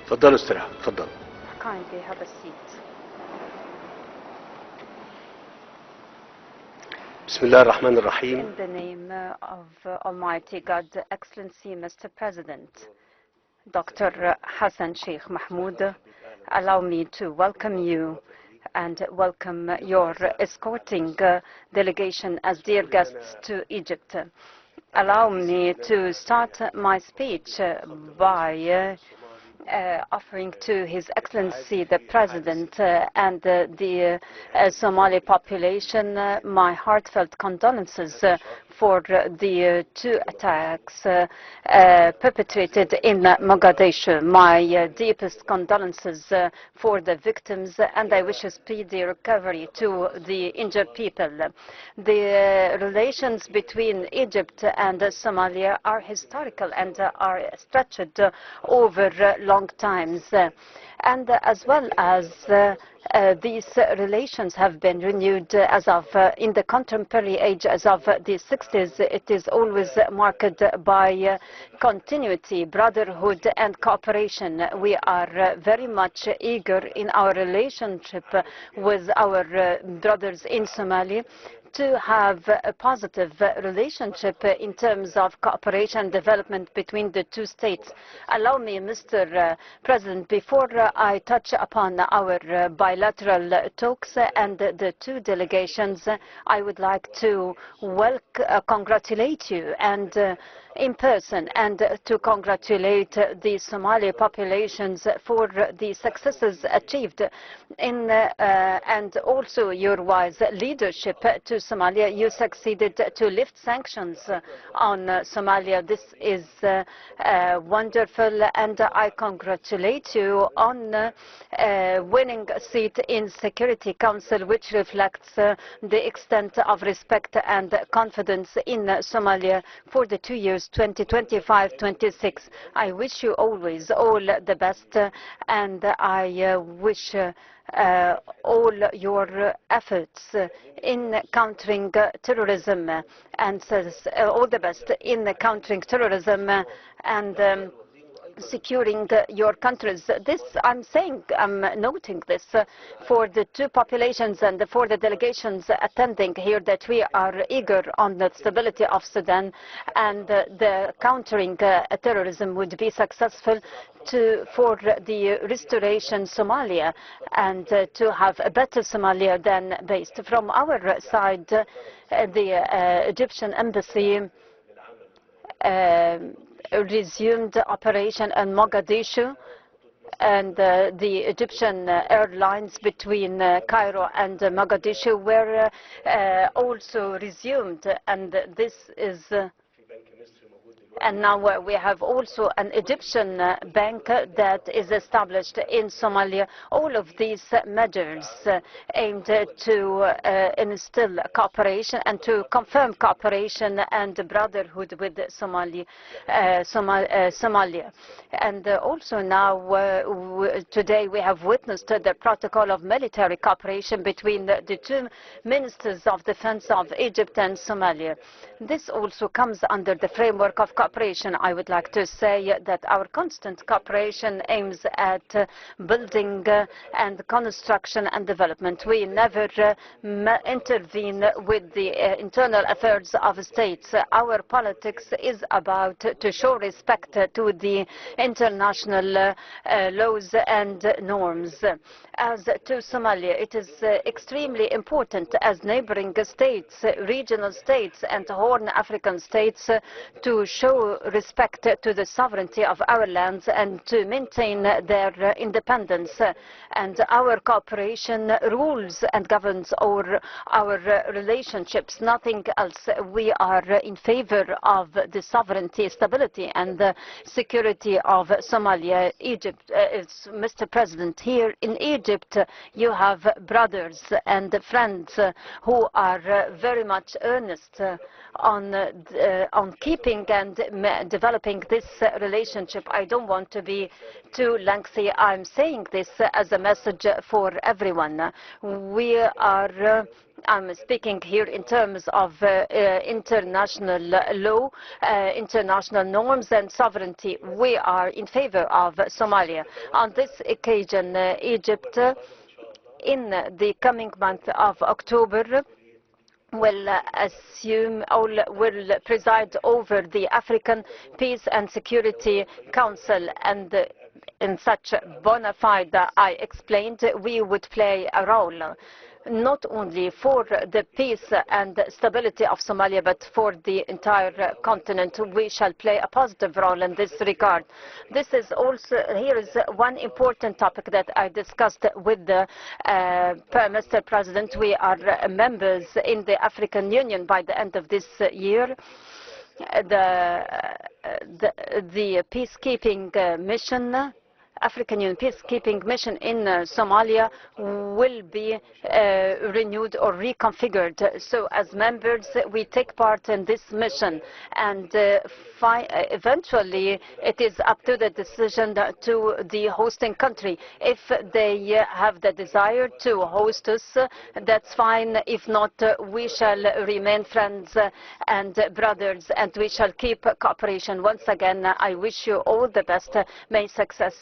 تفضلوا استريحوا تفضلوا. Kindly have a seat. بسم الله الرحمن الرحيم. In the name of Almighty God, Excellency Mr. President, Dr. Hassan Sheikh Mahmoud, allow me to welcome you and welcome your escorting delegation as dear guests to Egypt. Allow me to start my speech by offering to His Excellency the President and the Somali population my heartfelt condolences for the two attacks perpetrated in Mogadishu. My deepest condolences for the victims, and I wish a speedy recovery to the injured people. The relations between Egypt and Somalia are historical and are stretched over long times. And as well as these relations have been renewed as of in the contemporary age as of the 60s, it is always marked by continuity, brotherhood and cooperation. We are very much eager in our relationship with our brothers in Somalia to have a positive relationship in terms of cooperation and development between the two states. Allow me, Mr. President, before I touch upon our bilateral talks and the two delegations, I would like to congratulate you and in person and to congratulate the Somali populations for the successes achieved in and also your wise leadership to Somalia. You succeeded to lift sanctions on Somalia. This is wonderful, and I congratulate you on winning a seat in Security Council, which reflects the extent of respect and confidence in Somalia for the 2 years 2025-26. I wish you always all the best, and I wish all your efforts in countering terrorism, and all the best in countering terrorism and securing your countries. This I'm noting this for the two populations and for the delegations attending here, that we are eager on the stability of Sudan, and the countering terrorism would be successful for the restoration Somalia, and to have a better Somalia than based. From our side, the Egyptian embassy resumed operation in Mogadishu, and the Egyptian airlines between Cairo and Mogadishu were also resumed, and this is and now we have also an Egyptian bank that is established in Somalia. All of these measures aimed to instill cooperation and to confirm cooperation and brotherhood with Somalia. And also now, today we have witnessed the protocol of military cooperation between the two ministers of defense of Egypt and Somalia. This also comes under the framework of cooperation. I would like to say that our constant cooperation aims at building and construction and development. We never intervene with the internal affairs of states. Our politics is about to show respect to the international laws and norms. As to Somalia, it is extremely important as neighboring states, regional states and Horn African states to show respect to the sovereignty of our lands and to maintain their independence. And our cooperation rules and governs our relationships, nothing else. We are in favor of the sovereignty, stability and the security of Somalia. Egypt, Mr. President, here in Egypt you have brothers and friends who are very much earnest on keeping and developing this relationship. I don't want to be too lengthy. I'm saying this as a message for everyone. We are I'm speaking here in terms of international law, international norms and sovereignty. We are in favor of Somalia. On this occasion, Egypt, in the coming month of October, will assume or will preside over the African Peace and Security Council, and in such bona fide, I explained, we would play a role not only for the peace and stability of Somalia, but for the entire continent. We shall play a positive role in this regard. This is also, here is one important topic that I discussed with the Mr. President. We are members in the African Union by the end of this year. The peacekeeping mission, African Union peacekeeping mission in Somalia will be renewed or reconfigured. So as members, we take part in this mission, and eventually it is up to the decision to the hosting country. If they have the desire to host us, that's fine. If not, we shall remain friends and brothers, and we shall keep cooperation. Once again, I wish you all the best. May success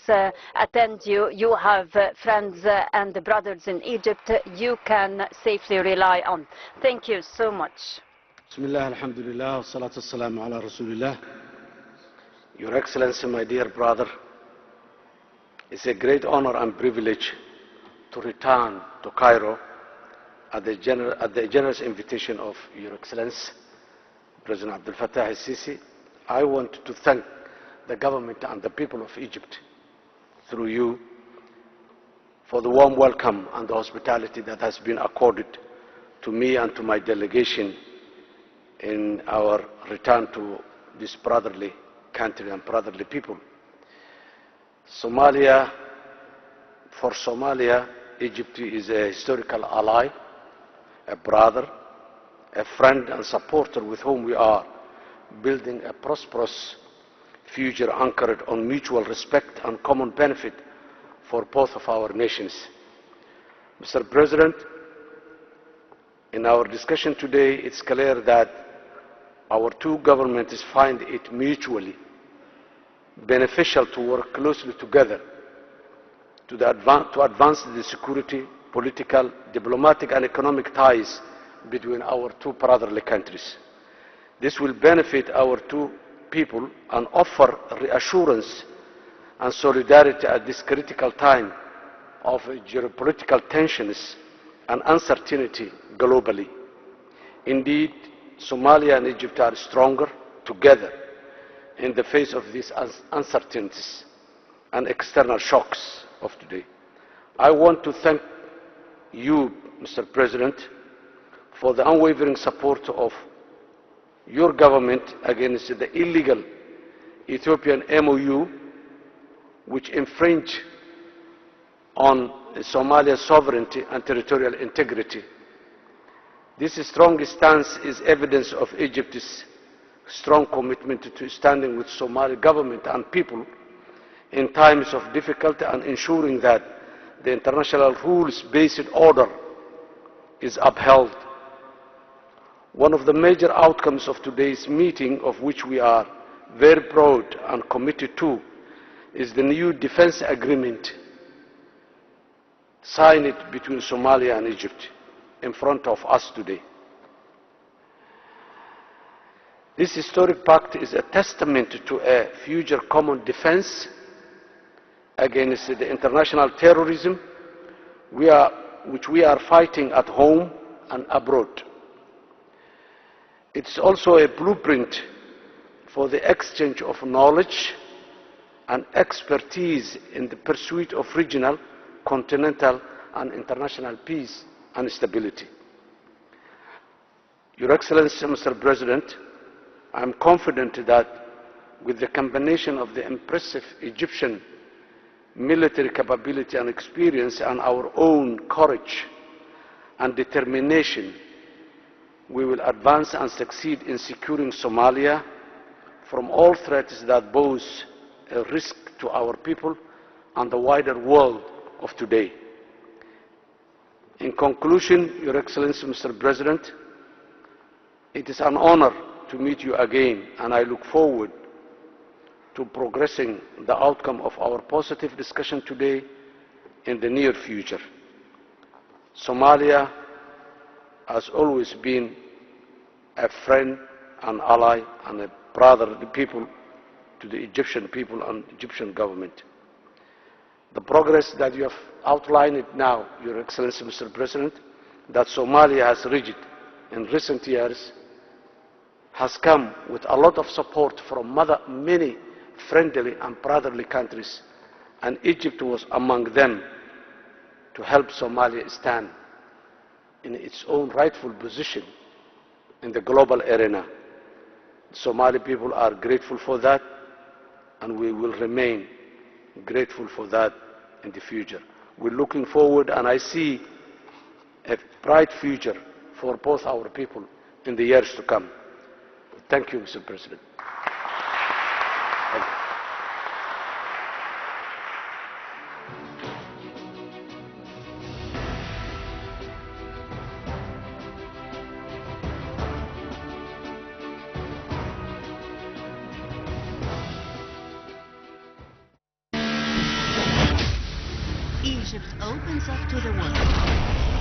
attend you. You have friends and brothers in Egypt you can safely rely on. Thank you so much. Bismillah, alhamdulillah, salatu wassalamu ala rasulillah. Your Excellency, my dear brother, it's a great honor and privilege to return to Cairo at the generous invitation of Your Excellency, President Abdel Fattah al-Sisi. I want to thank the government and the people of Egypt through you for the warm welcome and the hospitality that has been accorded to me and to my delegation in our return to this brotherly country and brotherly people. For Somalia, Egypt is a historical ally, a brother, a friend and supporter with whom we are building a prosperous future anchored on mutual respect and common benefit for both of our nations. Mr. President, in our discussion today, it's clear that our two governments find it mutually beneficial to work closely together to advance the security, political, diplomatic and economic ties between our two brotherly countries. This will benefit our two people and offer reassurance and solidarity at this critical time of geopolitical tensions and uncertainty globally. Indeed, Somalia and Egypt are stronger together in the face of these uncertainties and external shocks of today. I want to thank you, Mr. President, for the unwavering support of your government against the illegal Ethiopian MOU, which infringe on Somalia's sovereignty and territorial integrity. This strong stance is evidence of Egypt's strong commitment to standing with Somali government and people in times of difficulty and ensuring that the international rules-based order is upheld. One of the major outcomes of today's meeting, of which we are very proud and committed to, is the new defense agreement signed between Somalia and Egypt in front of us today. This historic pact is a testament to a future common defense against the international terrorism which we are fighting at home and abroad. It's also a blueprint for the exchange of knowledge and expertise in the pursuit of regional, continental and international peace and stability. Your Excellency, Mr. President, I am confident that with the combination of the impressive Egyptian military capability and experience and our own courage and determination, we will advance and succeed in securing Somalia from all threats that pose a risk to our people and the wider world of today. In conclusion, Your Excellency, Mr. President, it is an honor to meet you again, and I look forward to progressing the outcome of our positive discussion today in the near future. Somalia has always been a friend, an ally, and a brother to the Egyptian people and Egyptian government. The progress that you have outlined now, Your Excellency, Mr. President, that Somalia has reached in recent years has come with a lot of support from many friendly and brotherly countries, and Egypt was among them, to help Somalia stand in its own rightful position in the global arena. The Somali people are grateful for that, and we will remain grateful for that in the future. We're looking forward, and I see a bright future for both our people in the years to come. Thank you, Mr. President. Thank you. Egypt opens up to the world.